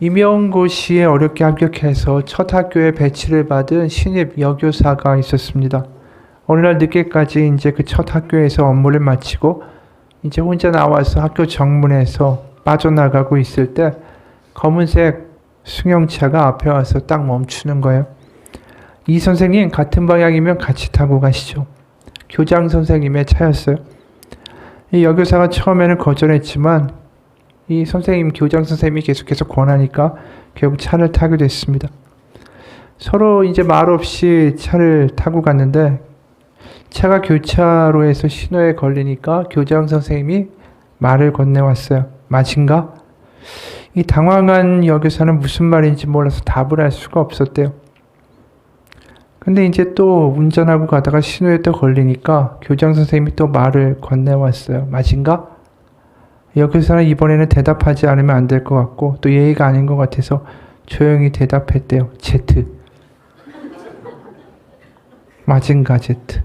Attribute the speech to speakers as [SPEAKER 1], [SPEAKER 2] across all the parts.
[SPEAKER 1] 임용고시에 어렵게 합격해서 첫 학교에 배치를 받은 신입 여교사가 있었습니다. 어느 날 늦게까지 이제 그 첫 학교에서 업무를 마치고 이제 혼자 나와서 학교 정문에서 빠져나가고 있을 때 검은색 승용차가 앞에 와서 딱 멈추는 거예요. 이 선생님 같은 방향이면 같이 타고 가시죠. 교장 선생님의 차였어요. 이 여교사가 처음에는 거절했지만 이 선생님, 교장 선생님이 계속해서 권하니까 결국 차를 타게 됐습니다. 서로 이제 말 없이 차를 타고 갔는데 차가 교차로에서 신호에 걸리니까 교장 선생님이 말을 건네왔어요. 맞은가? 이 당황한 여교사는 무슨 말인지 몰라서 답을 할 수가 없었대요. 근데 이제 또 운전하고 가다가 신호에 또 걸리니까 교장 선생님이 또 말을 건네왔어요. 맞은가? 여교사는 이번에는 대답하지 않으면 안 될 것 같고 또 예의가 아닌 것 같아서 조용히 대답했대요. Z. 맞은가 Z.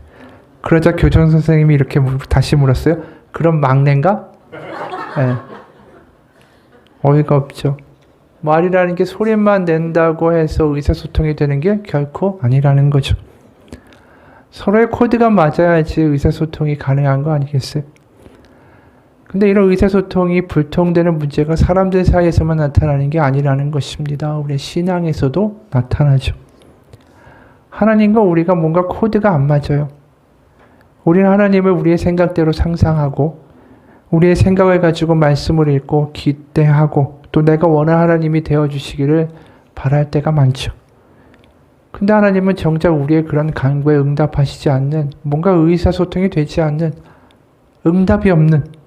[SPEAKER 1] 그러자 교장 선생님이 이렇게 다시 물었어요. 그럼 막내인가? 네. 어이가 없죠. 말이라는 게 소리만 낸다고 해서 의사소통이 되는 게 결코 아니라는 거죠. 서로의 코드가 맞아야지 의사소통이 가능한 거 아니겠어요? 근데 이런 의사소통이 불통되는 문제가 사람들 사이에서만 나타나는 게 아니라는 것입니다. 우리 신앙에서도 나타나죠. 하나님과 우리가 뭔가 코드가 안 맞아요. 우리는 하나님을 우리의 생각대로 상상하고 우리의 생각을 가지고 말씀을 읽고 기대하고 또 내가 원하는 하나님이 되어주시기를 바랄 때가 많죠. 근데 하나님은 정작 우리의 그런 간구에 응답하시지 않는, 뭔가 의사소통이 되지 않는, 응답이 없는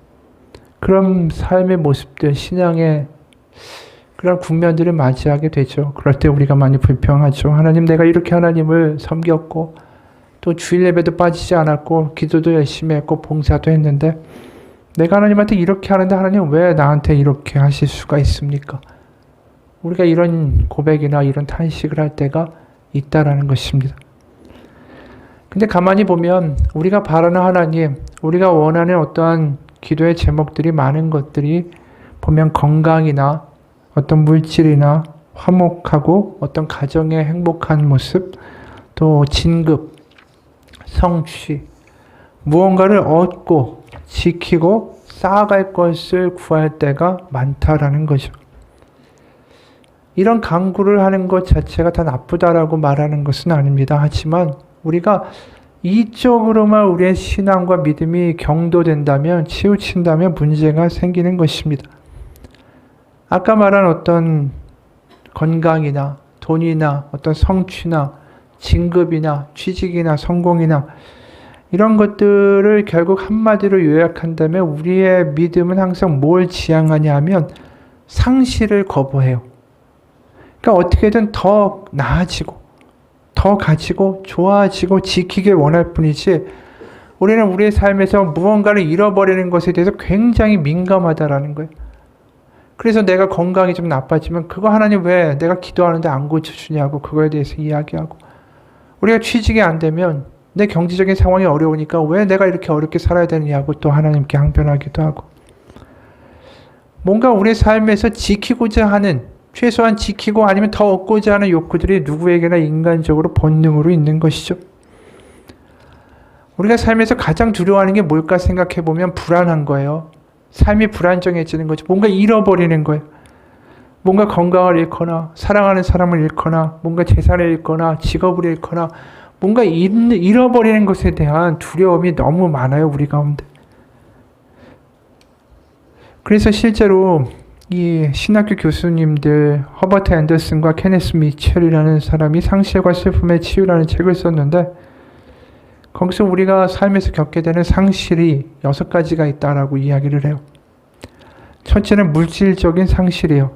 [SPEAKER 1] 그런 삶의 모습들, 신앙의 그런 국면들을 맞이하게 되죠. 그럴 때 우리가 많이 불평하죠. 하나님, 내가 이렇게 하나님을 섬겼고 또 주일 예배도 빠지지 않았고 기도도 열심히 했고 봉사도 했는데 내가 하나님한테 이렇게 하는데 하나님 왜 나한테 이렇게 하실 수가 있습니까? 우리가 이런 고백이나 이런 탄식을 할 때가 있다라는 것입니다. 근데 가만히 보면 우리가 바라는 하나님, 우리가 원하는 어떠한 기도의 제목들이 많은 것들이 보면 건강이나 어떤 물질이나 화목하고 어떤 가정의 행복한 모습, 또 진급, 성취, 무언가를 얻고 지키고 쌓아갈 것을 구할 때가 많다라는 거죠. 이런 강구를 하는 것 자체가 다 나쁘다라고 말하는 것은 아닙니다. 하지만 우리가 이쪽으로만 우리의 신앙과 믿음이 경도된다면, 치우친다면 문제가 생기는 것입니다. 아까 말한 어떤 건강이나 돈이나 어떤 성취나 진급이나 취직이나 성공이나 이런 것들을 결국 한마디로 요약한다면 우리의 믿음은 항상 뭘 지향하냐 하면 상실을 거부해요. 그러니까 어떻게든 더 나아지고 더 가지고 좋아지고 지키길 원할 뿐이지 우리는 우리의 삶에서 무언가를 잃어버리는 것에 대해서 굉장히 민감하다라는 거예요. 그래서 내가 건강이 좀 나빠지면 그거 하나님 왜 내가 기도하는데 안 고쳐주냐고 그거에 대해서 이야기하고, 우리가 취직이 안 되면 내 경제적인 상황이 어려우니까 왜 내가 이렇게 어렵게 살아야 되느냐고 또 하나님께 항변하기도 하고, 뭔가 우리의 삶에서 지키고자 하는, 최소한 지키고 아니면 더 얻고자 하는 욕구들이 누구에게나 인간적으로 본능으로 있는 것이죠. 우리가 삶에서 가장 두려워하는 게 뭘까 생각해보면 불안한 거예요. 삶이 불안정해지는 거죠. 뭔가 잃어버리는 거예요. 뭔가 건강을 잃거나 사랑하는 사람을 잃거나 뭔가 재산을 잃거나 직업을 잃거나 뭔가 잃어버리는 것에 대한 두려움이 너무 많아요, 우리 가운데. 그래서 실제로 이 신학교 교수님들 허버트 앤더슨과 케네스 미첼이라는 사람이 상실과 슬픔의 치유라는 책을 썼는데 거기서 우리가 삶에서 겪게 되는 상실이 6가지가 있다라고 이야기를 해요. 첫째는 물질적인 상실이에요.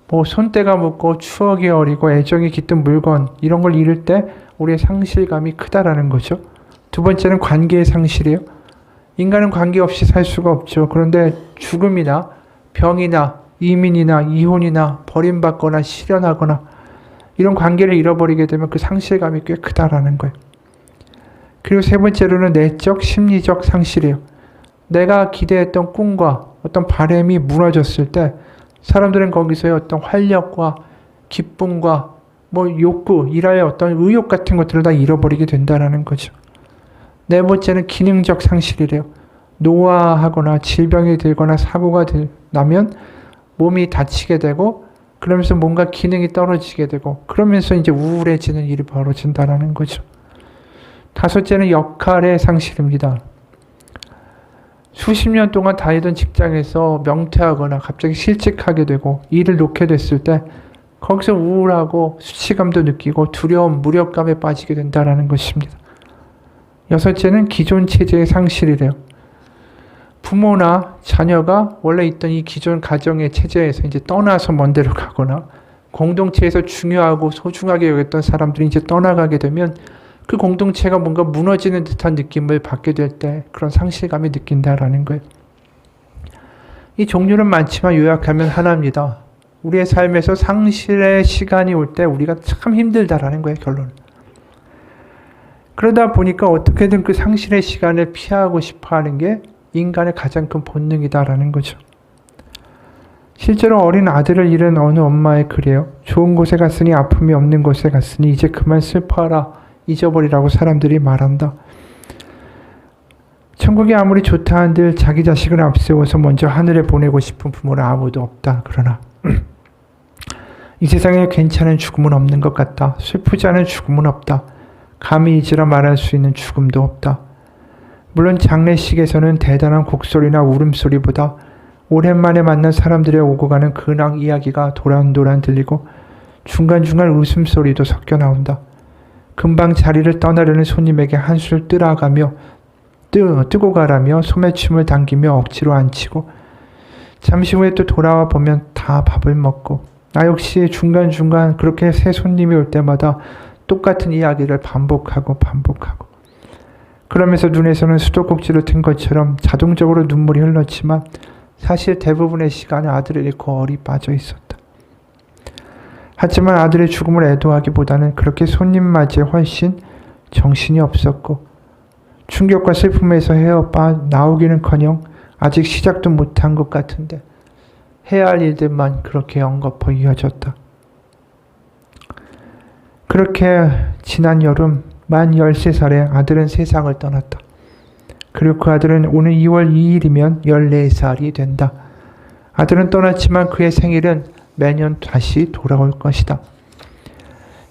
[SPEAKER 1] 뭐 손때가 묻고 추억이 어리고 애정이 깃든 물건 이런 걸 잃을 때 우리의 상실감이 크다라는 거죠. 두 번째는 관계의 상실이에요. 인간은 관계 없이 살 수가 없죠. 그런데 죽음이나 병이나 이민이나 이혼이나 버림받거나 실현하거나 이런 관계를 잃어버리게 되면 그 상실감이 꽤 크다라는 거예요. 그리고 세 번째로는 내적, 심리적 상실이에요. 내가 기대했던 꿈과 어떤 바람이 무너졌을 때 사람들은 거기서의 어떤 활력과 기쁨과 욕구, 일할 어떤 의욕 같은 것들을 다 잃어버리게 된다는 거죠. 네 번째는 기능적 상실이래요. 노화하거나 질병이 들거나 사고가 나면 몸이 다치게 되고 그러면서 뭔가 기능이 떨어지게 되고 그러면서 이제 우울해지는 일이 벌어진다는 거죠. 다섯째는 역할의 상실입니다. 수십 년 동안 다니던 직장에서 명퇴하거나 갑자기 실직하게 되고 일을 놓게 됐을 때 거기서 우울하고 수치감도 느끼고 두려움, 무력감에 빠지게 된다는 것입니다. 여섯째는 기존 체제의 상실이래요. 부모나 자녀가 원래 있던 이 기존 가정의 체제에서 이제 떠나서 먼 데로 가거나 공동체에서 중요하고 소중하게 여겼던 사람들이 이제 떠나가게 되면 그 공동체가 뭔가 무너지는 듯한 느낌을 받게 될 때 그런 상실감이 느낀다라는 거예요. 이 종류는 많지만 요약하면 하나입니다. 우리의 삶에서 상실의 시간이 올 때 우리가 참 힘들다라는 거예요, 결론은. 그러다 보니까 어떻게든 그 상실의 시간을 피하고 싶어 하는 게 인간의 가장 큰 본능이다라는 거죠. 실제로 어린 아들을 잃은 어느 엄마의 글이에요. 좋은 곳에 갔으니 아픔이 없는 곳에 갔으니 이제 그만 슬퍼하라. 잊어버리라고 사람들이 말한다. 천국이 아무리 좋다 한들 자기 자식을 앞세워서 먼저 하늘에 보내고 싶은 부모는 아무도 없다. 그러나 이 세상에 괜찮은 죽음은 없는 것 같다. 슬프지 않은 죽음은 없다. 감히 잊으라 말할 수 있는 죽음도 없다. 물론 장례식에서는 대단한 곡소리나 울음소리보다 오랜만에 만난 사람들의 오고 가는 근황 이야기가 도란도란 들리고 중간중간 웃음소리도 섞여 나온다. 금방 자리를 떠나려는 손님에게 한술 뜨고 가라며 소매춤을 당기며 억지로 앉히고 잠시 후에 또 돌아와 보면 다 밥을 먹고 나 역시 중간중간 그렇게 새 손님이 올 때마다 똑같은 이야기를 반복하고 그러면서 눈에서는 수도꼭지로 튼 것처럼 자동적으로 눈물이 흘렀지만 사실 대부분의 시간에 아들을 잃고 얼이 빠져 있었다. 하지만 아들의 죽음을 애도하기보다는 그렇게 손님 맞이에 훨씬 정신이 없었고 충격과 슬픔에서 나오기는커녕 아직 시작도 못한 것 같은데 해야 할 일들만 그렇게 엉거퍼 이어졌다. 그렇게 지난 여름 만 13살에 아들은 세상을 떠났다. 그리고 그 아들은 오늘 2월 2일이면 14살이 된다. 아들은 떠났지만 그의 생일은 매년 다시 돌아올 것이다.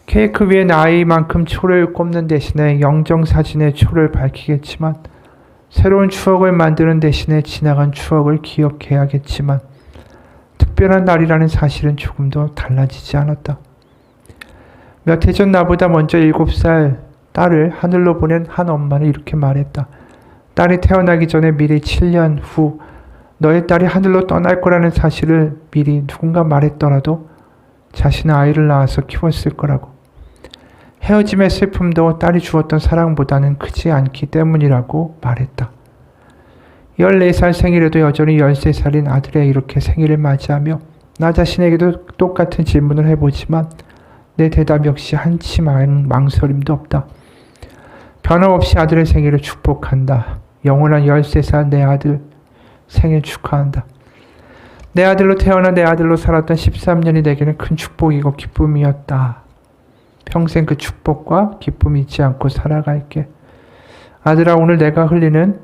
[SPEAKER 1] 케이크 위에 나이만큼 초를 꼽는 대신에 영정사진에 초를 밝히겠지만 새로운 추억을 만드는 대신에 지나간 추억을 기억해야겠지만 특별한 날이라는 사실은 조금도 달라지지 않았다. 몇 해 전 나보다 먼저 7살 딸을 하늘로 보낸 한 엄마는 이렇게 말했다. 딸이 태어나기 전에 미리 7년 후 너의 딸이 하늘로 떠날 거라는 사실을 미리 누군가 말했더라도 자신은 아이를 낳아서 키웠을 거라고. 헤어짐의 슬픔도 딸이 주었던 사랑보다는 크지 않기 때문이라고 말했다. 14살 생일에도 여전히 13살인 아들의 이렇게 생일을 맞이하며 나 자신에게도 똑같은 질문을 해보지만 내 대답 역시 한치 망설임도 없다. 변함없이 아들의 생일을 축복한다. 영원한 13살 내 아들 생일 축하한다. 내 아들로 태어나 내 아들로 살았던 13년이 내게는 큰 축복이고 기쁨이었다. 평생 그 축복과 기쁨이 잊지 않고 살아갈게. 아들아, 오늘 내가 흘리는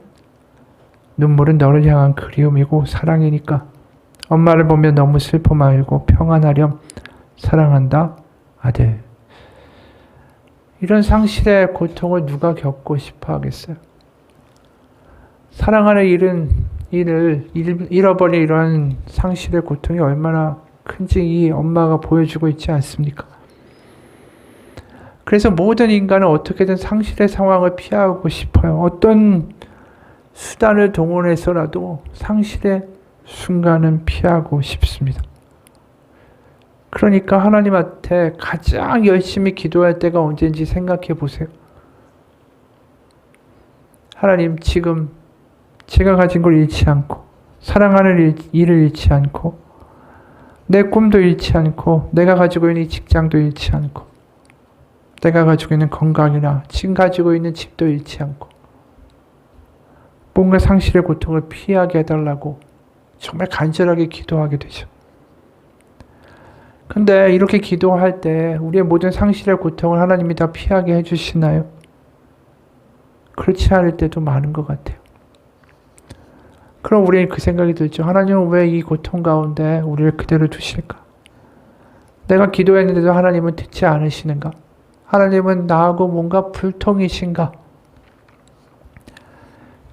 [SPEAKER 1] 눈물은 너를 향한 그리움이고 사랑이니까 엄마를 보며 너무 슬퍼 말고 평안하렴. 사랑한다, 아들. 이런 상실의 고통을 누가 겪고 싶어 하겠어요? 사랑하는 일을 잃어버린 이런 상실의 고통이 얼마나 큰지 이 엄마가 보여주고 있지 않습니까? 그래서 모든 인간은 어떻게든 상실의 상황을 피하고 싶어요. 어떤 수단을 동원해서라도 상실의 순간은 피하고 싶습니다. 그러니까 하나님한테 가장 열심히 기도할 때가 언제인지 생각해 보세요. 하나님, 지금 제가 가진 걸 잃지 않고 사랑하는 일을 잃지 않고 내 꿈도 잃지 않고 내가 가지고 있는 이 직장도 잃지 않고 내가 가지고 있는 건강이나 지금 가지고 있는 집도 잃지 않고 뭔가 상실의 고통을 피하게 해달라고 정말 간절하게 기도하게 되죠. 근데 이렇게 기도할 때 우리의 모든 상실의 고통을 하나님이 다 피하게 해주시나요? 그렇지 않을 때도 많은 것 같아요. 그럼 우리는 그 생각이 들죠. 하나님은 왜 이 고통 가운데 우리를 그대로 두실까? 내가 기도했는데도 하나님은 듣지 않으시는가? 하나님은 나하고 뭔가 불통이신가?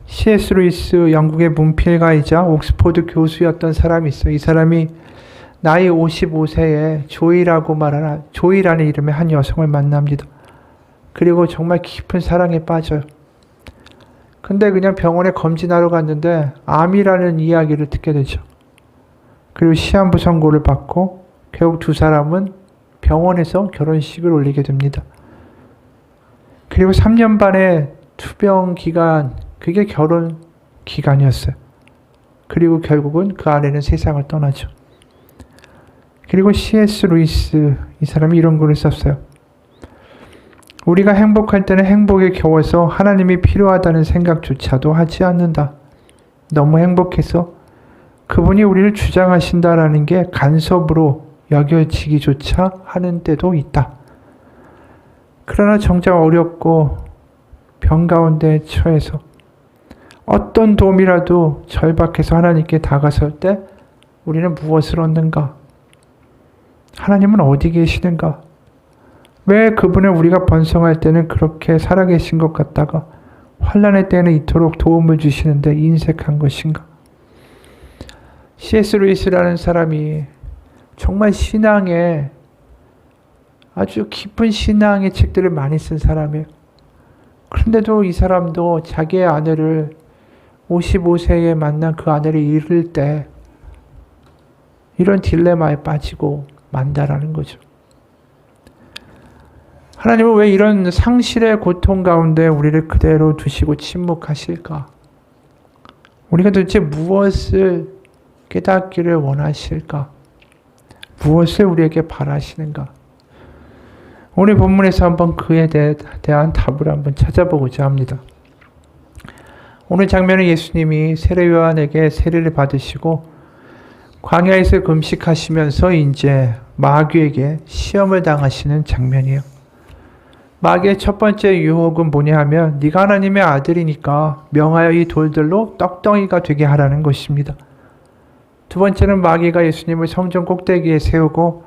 [SPEAKER 1] C.S. 루이스 영국의 문필가이자 옥스포드 교수였던 사람이 있어요. 이 사람이 나이 55세에 조이라는 이름의 한 여성을 만납니다. 그리고 정말 깊은 사랑에 빠져요. 근데 그냥 병원에 검진하러 갔는데 암이라는 이야기를 듣게 되죠. 그리고 시한부 선고를 받고 결국 두 사람은 병원에서 결혼식을 올리게 됩니다. 그리고 3년 반의 투병 기간, 그게 결혼 기간이었어요. 그리고 결국은 그 아내는 세상을 떠나죠. 그리고 C.S. 루이스, 이 사람이 이런 글을 썼어요. 우리가 행복할 때는 행복에 겨워서 하나님이 필요하다는 생각조차도 하지 않는다. 너무 행복해서 그분이 우리를 주장하신다라는 게 간섭으로 여겨지기조차 하는 때도 있다. 그러나 정작 어렵고 병 가운데 처해서 어떤 도움이라도 절박해서 하나님께 다가설 때 우리는 무엇을 얻는가? 하나님은 어디 계시는가? 왜 그분을 우리가 번성할 때는 그렇게 살아계신 것 같다가 환난의 때는 이토록 도움을 주시는데 인색한 것인가? C.S. 루이스라는 사람이 정말 신앙에 아주 깊은 신앙의 책들을 많이 쓴 사람이에요. 그런데도 이 사람도 자기의 아내를 55세에 만난 그 아내를 잃을 때 이런 딜레마에 빠지고 만다라는 거죠. 하나님은 왜 이런 상실의 고통 가운데 우리를 그대로 두시고 침묵하실까? 우리가 도대체 무엇을 깨닫기를 원하실까? 무엇을 우리에게 바라시는가? 오늘 본문에서 한번 그에 대한 답을 한번 찾아보고자 합니다. 오늘 장면은 예수님이 세례 요한에게 세례를 받으시고 광야에서 금식하시면서 이제 마귀에게 시험을 당하시는 장면이에요. 마귀의 첫 번째 유혹은 뭐냐 하면 네가 하나님의 아들이니까 명하여 이 돌들로 떡덩이가 되게 하라는 것입니다. 두 번째는 마귀가 예수님을 성전 꼭대기에 세우고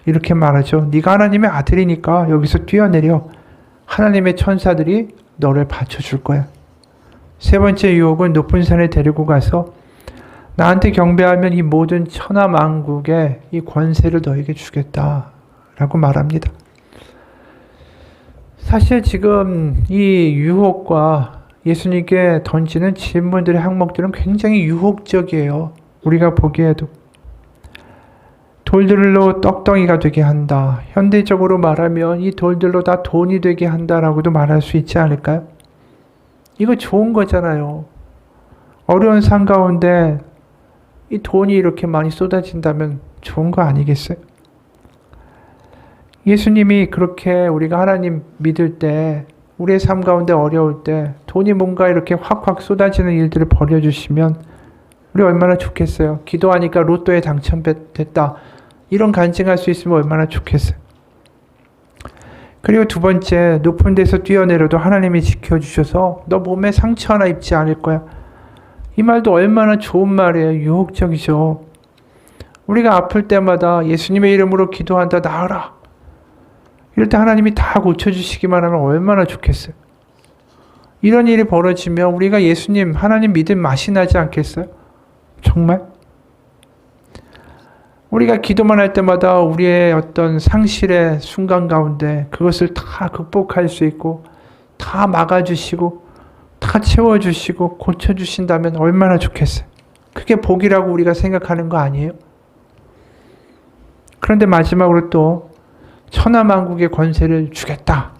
[SPEAKER 1] 이렇게 말하죠. 네가 하나님의 아들이니까 여기서 뛰어내려 하나님의 천사들이 너를 받쳐줄 거야. 세 번째 유혹은 높은 산에 데리고 가서 나한테 경배하면 이 모든 천하 만국의 이 권세를 너에게 주겠다라고 말합니다. 사실 지금 이 유혹과 예수님께 던지는 질문들의 항목들은 굉장히 유혹적이에요. 우리가 보기에도. 돌들로 떡덩이가 되게 한다. 현대적으로 말하면 이 돌들로 다 돈이 되게 한다라고도 말할 수 있지 않을까요? 이거 좋은 거잖아요. 어려운 삶 가운데 이 돈이 이렇게 많이 쏟아진다면 좋은 거 아니겠어요? 예수님이 그렇게 우리가 하나님 믿을 때 우리의 삶 가운데 어려울 때 돈이 뭔가 이렇게 확확 쏟아지는 일들을 벌여주시면 우리 얼마나 좋겠어요. 기도하니까 로또에 당첨됐다. 이런 간증할 수 있으면 얼마나 좋겠어요. 그리고 두 번째, 높은 데서 뛰어내려도 하나님이 지켜주셔서 너 몸에 상처 하나 입지 않을 거야. 이 말도 얼마나 좋은 말이에요. 유혹적이죠. 우리가 아플 때마다 예수님의 이름으로 기도한다. 나으라. 이럴 때 하나님이 다 고쳐주시기만 하면 얼마나 좋겠어요. 이런 일이 벌어지면 우리가 예수님, 하나님 믿을 맛이 나지 않겠어요? 정말? 우리가 기도만 할 때마다 우리의 어떤 상실의 순간 가운데 그것을 다 극복할 수 있고 다 막아주시고 다 채워주시고 고쳐주신다면 얼마나 좋겠어요. 그게 복이라고 우리가 생각하는 거 아니에요? 그런데 마지막으로 또 천하만국의 권세를 주겠다.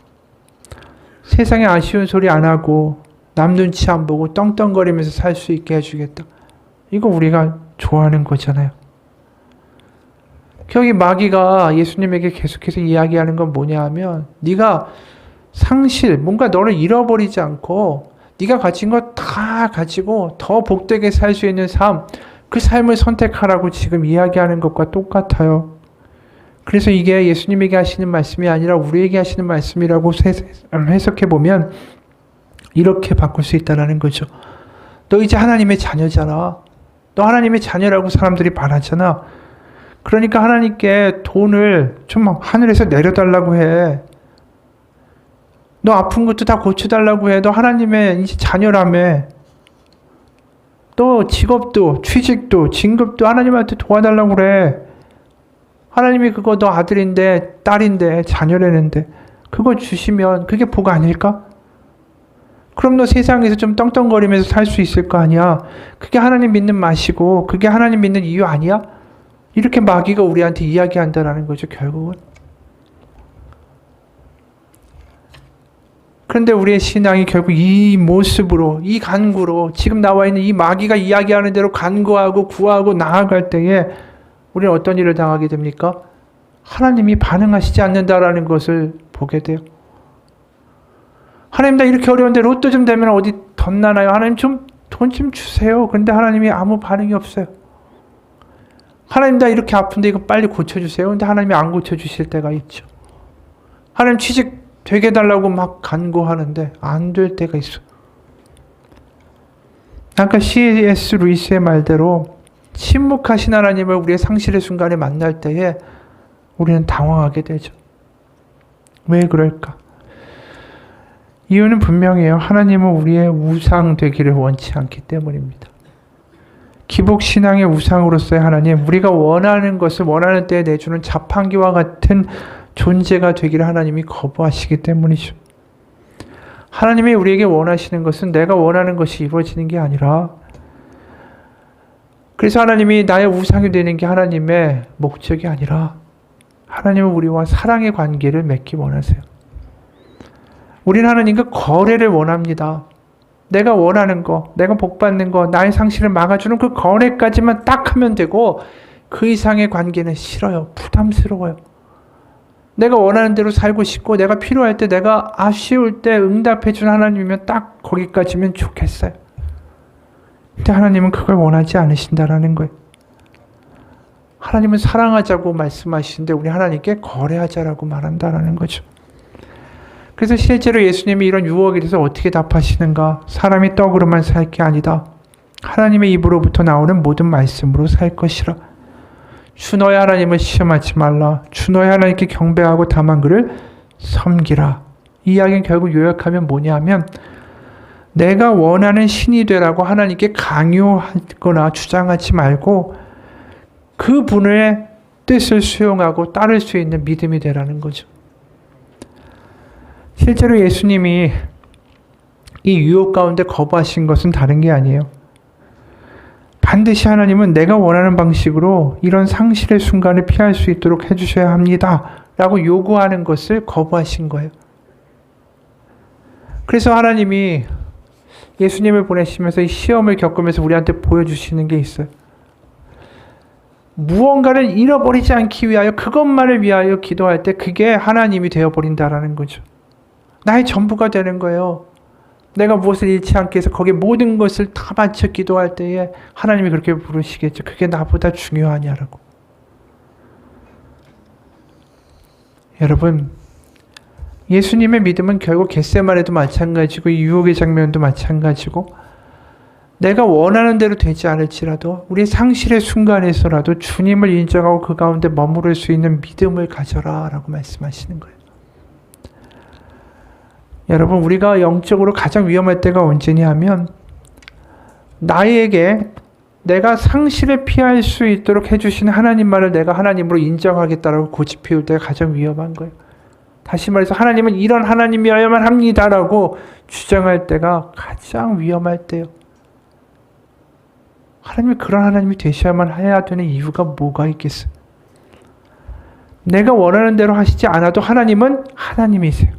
[SPEAKER 1] 세상에 아쉬운 소리 안 하고 남 눈치 안 보고 떵떵거리면서 살 수 있게 해주겠다. 이거 우리가 좋아하는 거잖아요. 여기 마귀가 예수님에게 계속해서 이야기하는 건 뭐냐 하면 네가 상실, 뭔가 너를 잃어버리지 않고 네가 가진 거 다 가지고 더 복되게 살 수 있는 삶, 그 삶을 선택하라고 지금 이야기하는 것과 똑같아요. 그래서 이게 예수님에게 하시는 말씀이 아니라 우리에게 하시는 말씀이라고 해석해보면 이렇게 바꿀 수 있다는 거죠. 너 이제 하나님의 자녀잖아. 너 하나님의 자녀라고 사람들이 말하잖아. 그러니까 하나님께 돈을 좀 하늘에서 내려달라고 해. 너 아픈 것도 다 고쳐달라고 해. 너 하나님의 이제 자녀라며. 또 직업도, 취직도, 진급도 하나님한테 도와달라고 그래. 하나님이 그거 너 아들인데, 딸인데, 자녀라는데 그거 주시면 그게 복 아닐까? 그럼 너 세상에서 좀 떵떵거리면서 살 수 있을 거 아니야. 그게 하나님 믿는 맛이고 그게 하나님 믿는 이유 아니야? 이렇게 마귀가 우리한테 이야기한다라는 거죠, 결국은. 그런데 우리의 신앙이 결국 이 모습으로, 이 간구로, 지금 나와 있는 이 마귀가 이야기하는 대로 간구하고 구하고 나아갈 때에 우리는 어떤 일을 당하게 됩니까? 하나님이 반응하시지 않는다라는 것을 보게 돼요. 하나님 나 이렇게 어려운데 로또 좀 되면 어디 덧나나요? 하나님 좀 돈 좀 주세요. 그런데 하나님이 아무 반응이 없어요. 하나님 나 이렇게 아픈데 이거 빨리 고쳐주세요. 근데 하나님이 안 고쳐주실 때가 있죠. 하나님 취직 되게 해달라고 막 간구하는데 안 될 때가 있어. 아까 C.S. 루이스의 말대로 침묵하신 하나님을 우리의 상실의 순간에 만날 때에 우리는 당황하게 되죠. 왜 그럴까? 이유는 분명해요. 하나님은 우리의 우상 되기를 원치 않기 때문입니다. 기복신앙의 우상으로서의 하나님, 우리가 원하는 것을 원하는 때에 내주는 자판기와 같은 존재가 되기를 하나님이 거부하시기 때문이죠. 하나님이 우리에게 원하시는 것은 내가 원하는 것이 이루어지는 게 아니라, 그래서 하나님이 나의 우상이 되는 게 하나님의 목적이 아니라 하나님은 우리와 사랑의 관계를 맺기 원하세요. 우리는 하나님과 거래를 원합니다. 내가 원하는 거, 내가 복받는 거, 나의 상실을 막아주는 그 거래까지만 딱 하면 되고 그 이상의 관계는 싫어요. 부담스러워요. 내가 원하는 대로 살고 싶고 내가 필요할 때 내가 아쉬울 때 응답해 준 하나님이면 딱 거기까지면 좋겠어요. 근데 하나님은 그걸 원하지 않으신다라는 거예요. 하나님은 사랑하자고 말씀하시는데 우리 하나님께 거래하자라고 말한다라는 거죠. 그래서 실제로 예수님이 이런 유혹에 대해서 어떻게 답하시는가? 사람이 떡으로만 살 게 아니다. 하나님의 입으로부터 나오는 모든 말씀으로 살 것이라. 주 너의 하나님을 시험하지 말라. 주 너의 하나님께 경배하고 다만 그를 섬기라. 이 이야기는 결국 요약하면 뭐냐면 내가 원하는 신이 되라고 하나님께 강요하거나 주장하지 말고 그분의 뜻을 수용하고 따를 수 있는 믿음이 되라는 거죠. 실제로 예수님이 이 유혹 가운데 거부하신 것은 다른 게 아니에요. 반드시 하나님은 내가 원하는 방식으로 이런 상실의 순간을 피할 수 있도록 해주셔야 합니다. 라고 요구하는 것을 거부하신 거예요. 그래서 하나님이 예수님을 보내시면서 이 시험을 겪으면서 우리한테 보여주시는 게 있어요. 무언가를 잃어버리지 않기 위하여 그것만을 위하여 기도할 때 그게 하나님이 되어버린다라는 거죠. 나의 전부가 되는 거예요. 내가 무엇을 잃지 않게 해서 거기에 모든 것을 다 바쳐 기도할 때에 하나님이 그렇게 부르시겠죠. 그게 나보다 중요하냐라고. 여러분, 예수님의 믿음은 결국 겟세마네도 마찬가지고 이 유혹의 장면도 마찬가지고 내가 원하는 대로 되지 않을지라도 우리의 상실의 순간에서라도 주님을 인정하고 그 가운데 머무를 수 있는 믿음을 가져라 라고 말씀하시는 거예요. 여러분, 우리가 영적으로 가장 위험할 때가 언제냐 하면 나에게 내가 상실을 피할 수 있도록 해주신 하나님만을 내가 하나님으로 인정하겠다라고 고집피울 때가 가장 위험한 거예요. 다시 말해서 하나님은 이런 하나님이어야만 합니다라고 주장할 때가 가장 위험할 때요. 하나님이 그런 하나님이 되셔야만 해야 되는 이유가 뭐가 있겠어요? 내가 원하는 대로 하시지 않아도 하나님은 하나님이세요.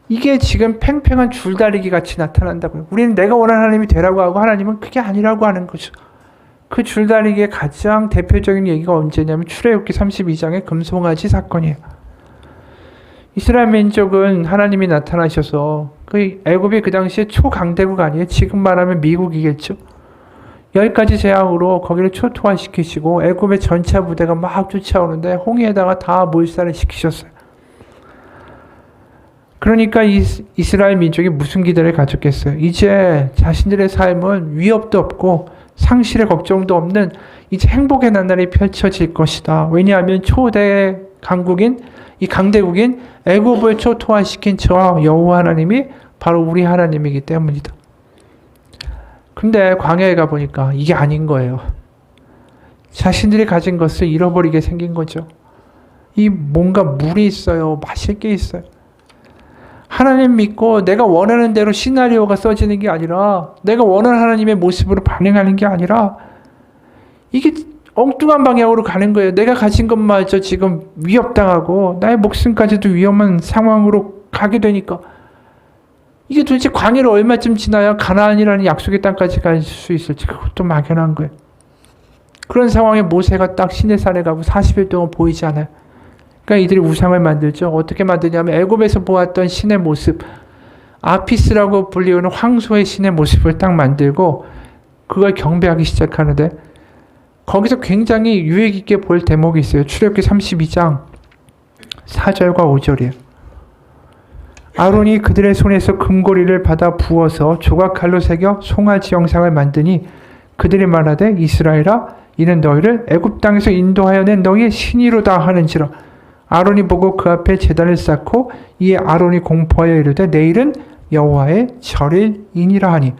[SPEAKER 1] 이게 지금 팽팽한 줄다리기 같이 나타난다고요. 우리는 내가 원하는 하나님이 되라고 하고 하나님은 그게 아니라고 하는 거죠. 그 줄다리기의 가장 대표적인 얘기가 언제냐면 출애굽기 32장의 금송아지 사건이에요. 이스라엘 민족은 하나님이 나타나셔서 그 애굽이 그 당시에 초강대국 아니에요. 지금 말하면 미국이겠죠. 10가지 재앙으로 거기를 초토화시키시고 애굽의 전차 부대가 막 쫓아오는데 홍해에다가 다 몰살을 시키셨어요. 그러니까 이스라엘 민족이 무슨 기대를 가졌겠어요? 이제 자신들의 삶은 위협도 없고 상실의 걱정도 없는 이제 행복의 나날이 펼쳐질 것이다. 왜냐하면 초대 강국인 이 강대국인 애굽을 초토화시킨 저 여호와 하나님이 바로 우리 하나님이기 때문이다. 근데 광야에 가보니까 이게 아닌 거예요. 자신들이 가진 것을 잃어버리게 생긴 거죠. 이 뭔가 물이 있어요. 마실 게 있어요. 하나님 믿고 내가 원하는 대로 시나리오가 써지는 게 아니라 내가 원하는 하나님의 모습으로 반응하는 게 아니라 이게 엉뚱한 방향으로 가는 거예요. 내가 가진 것마저 지금 위협당하고 나의 목숨까지도 위험한 상황으로 가게 되니까 이게 도대체 광야를 얼마쯤 지나야 가나안이라는 약속의 땅까지 갈 수 있을지 그것도 막연한 거예요. 그런 상황에 모세가 딱 시내산에 가고 40일 동안 보이지 않아요. 그러니까 이들이 우상을 만들죠. 어떻게 만드냐면 애굽에서 보았던 신의 모습, 아피스라고 불리우는 황소의 신의 모습을 딱 만들고 그걸 경배하기 시작하는데 거기서 굉장히 유익 있게 볼 대목이 있어요. 출애굽기 32장 4절과 5절이에요. 아론이 그들의 손에서 금고리를 받아 부어서 조각칼로 새겨 송아지 형상을 만드니 그들이 말하되 이스라엘아 이는 너희를 애굽 땅에서 인도하여 낸 너희의 신이로다 하는지라. 아론이 보고 그 앞에 제단을 쌓고 이에 아론이 공포하여 이르되 내일은 여호와의 절일이니라 하니.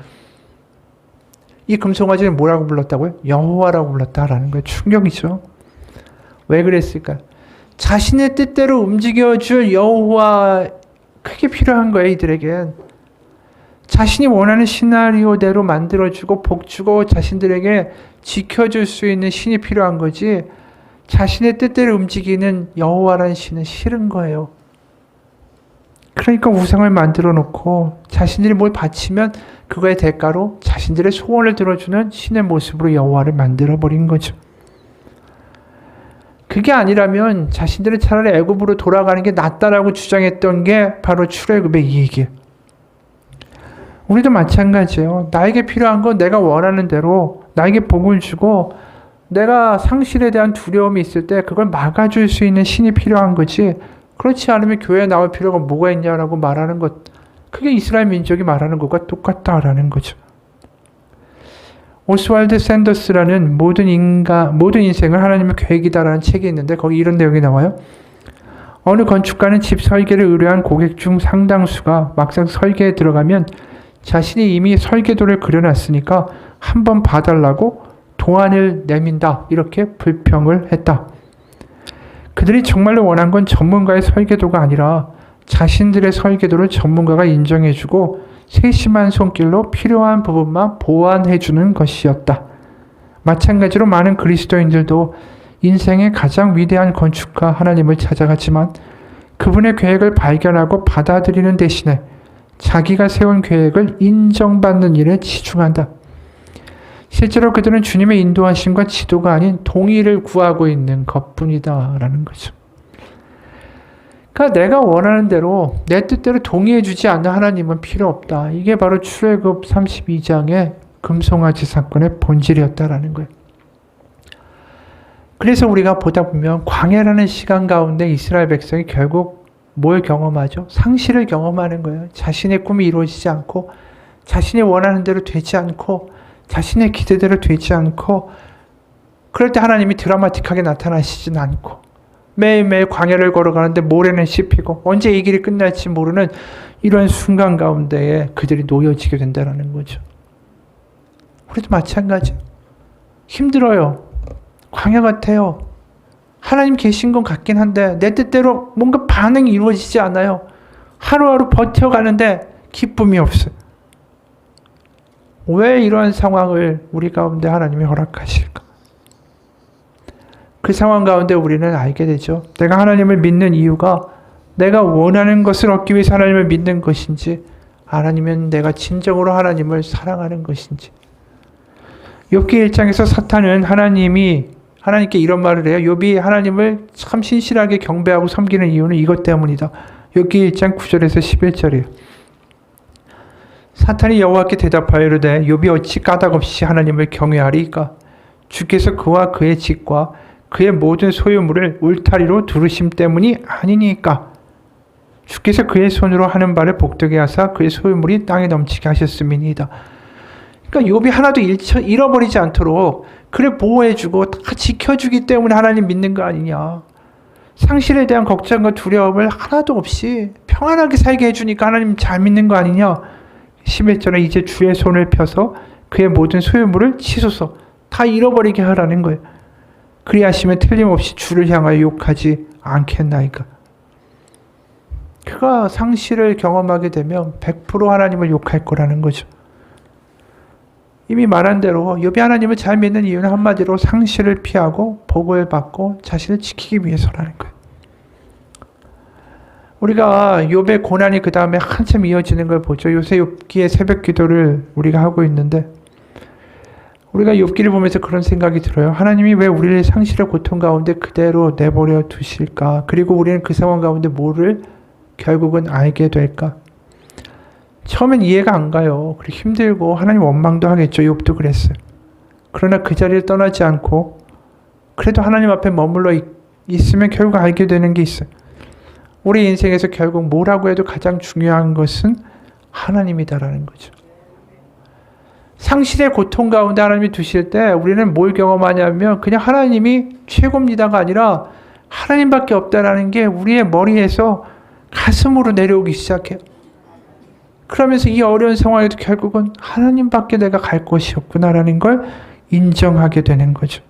[SPEAKER 1] 이 금송아지는 뭐라고 불렀다고요? 여호와라고 불렀다라는 거예요. 충격이죠. 왜 그랬을까? 자신의 뜻대로 움직여줄 여호와 그게 필요한 거예요. 이들에겐. 자신이 원하는 시나리오대로 만들어주고 복주고 자신들에게 지켜줄 수 있는 신이 필요한 거지 자신의 뜻대로 움직이는 여호와라는 신은 싫은 거예요. 그러니까 우상을 만들어 놓고 자신들이 뭘 바치면 그거의 대가로 자신들의 소원을 들어주는 신의 모습으로 여호와를 만들어 버린 거죠. 그게 아니라면 자신들은 차라리 애굽으로 돌아가는 게 낫다라고 주장했던 게 바로 출애굽의 이 얘기예요. 우리도 마찬가지예요. 나에게 필요한 건 내가 원하는 대로 나에게 복을 주고 내가 상실에 대한 두려움이 있을 때 그걸 막아줄 수 있는 신이 필요한 거지 그렇지 않으면 교회에 나올 필요가 뭐가 있냐라고 말하는 것 그게 이스라엘 민족이 말하는 것과 똑같다라는 거죠. 오스왈드 샌더스라는 모든 인생을 하나님의 계획이다라는 책이 있는데 거기 이런 내용이 나와요. 어느 건축가는 집 설계를 의뢰한 고객 중 상당수가 막상 설계에 들어가면 자신이 이미 설계도를 그려놨으니까 한번 봐달라고 도안을 내민다 이렇게 불평을 했다. 그들이 정말로 원한 건 전문가의 설계도가 아니라 자신들의 설계도를 전문가가 인정해주고 세심한 손길로 필요한 부분만 보완해주는 것이었다. 마찬가지로 많은 그리스도인들도 인생의 가장 위대한 건축가 하나님을 찾아갔지만 그분의 계획을 발견하고 받아들이는 대신에 자기가 세운 계획을 인정받는 일에 치중한다. 실제로 그들은 주님의 인도하심과 지도가 아닌 동의를 구하고 있는 것뿐이다 라는 거죠. 그러니까 내가 원하는 대로 내 뜻대로 동의해주지 않는 하나님은 필요 없다. 이게 바로 출애굽 32장의 금송아지 사건의 본질이었다라는 거예요. 그래서 우리가 보다 보면 광야라는 시간 가운데 이스라엘 백성이 결국 뭘 경험하죠? 상실을 경험하는 거예요. 자신의 꿈이 이루어지지 않고 자신이 원하는 대로 되지 않고 자신의 기대대로 되지 않고 그럴 때 하나님이 드라마틱하게 나타나시진 않고 매일매일 광야를 걸어가는데 모래는 씹히고 언제 이 길이 끝날지 모르는 이런 순간 가운데에 그들이 놓여지게 된다는 거죠. 우리도 마찬가지예요. 힘들어요. 광야 같아요. 하나님 계신 건 같긴 한데 내 뜻대로 뭔가 반응이 이루어지지 않아요. 하루하루 버텨가는데 기쁨이 없어요. 왜 이러한 상황을 우리 가운데 하나님이 허락하실까? 그 상황 가운데 우리는 알게 되죠. 내가 하나님을 믿는 이유가 내가 원하는 것을 얻기 위해서 하나님을 믿는 것인지 아니면 내가 진정으로 하나님을 사랑하는 것인지. 욥기 1장에서 사탄은 하나님께 이런 말을 해요. 욥이 하나님을 참 신실하게 경배하고 섬기는 이유는 이것 때문이다. 욥기 1장 9절에서 11절이에요. 사탄이 여호와께 대답하여 이르되 욥이 어찌 까닭없이 하나님을 경외하리이까? 주께서 그와 그의 집과 그의 모든 소유물을 울타리로 두르심 때문이 아니니까. 주께서 그의 손으로 하는 바를 복되게 하사 그의 소유물이 땅에 넘치게 하셨음이니이다. 그러니까 욥이 하나도 잃어버리지 않도록 그를 보호해주고 다 지켜주기 때문에 하나님 믿는 거 아니냐. 상실에 대한 걱정과 두려움을 하나도 없이 평안하게 살게 해주니까 하나님 잘 믿는 거 아니냐. 11절에 이제 주의 손을 펴서 그의 모든 소유물을 치소서. 다 잃어버리게 하라는 거예요. 그리하시면 틀림없이 주를 향하여 욕하지 않겠나이까. 그가 상실을 경험하게 되면 100% 하나님을 욕할 거라는 거죠. 이미 말한 대로 욥이 하나님을 잘 믿는 이유는 한마디로 상실을 피하고 복을 받고 자신을 지키기 위해서라는 거예요. 우리가 욥의 고난이 그 다음에 한참 이어지는 걸 보죠. 요새 욥기의 새벽 기도를 우리가 하고 있는데 우리가 욥기를 보면서 그런 생각이 들어요. 하나님이 왜 우리를 상실의 고통 가운데 그대로 내버려 두실까? 그리고 우리는 그 상황 가운데 뭐를 결국은 알게 될까? 처음엔 이해가 안 가요. 그리고 힘들고 하나님 원망도 하겠죠. 욥도 그랬어요. 그러나 그 자리를 떠나지 않고 그래도 하나님 앞에 머물러 있으면 결국 알게 되는 게 있어요. 우리 인생에서 결국 뭐라고 해도 가장 중요한 것은 하나님이다라는 거죠. 상실의 고통 가운데 하나님이 두실 때 우리는 뭘 경험하냐면 그냥 하나님이 최고입니다가 아니라 하나님밖에 없다라는 게 우리의 머리에서 가슴으로 내려오기 시작해요. 그러면서 이 어려운 상황에도 결국은 하나님밖에 내가 갈 곳이 없구나라는 걸 인정하게 되는 거죠.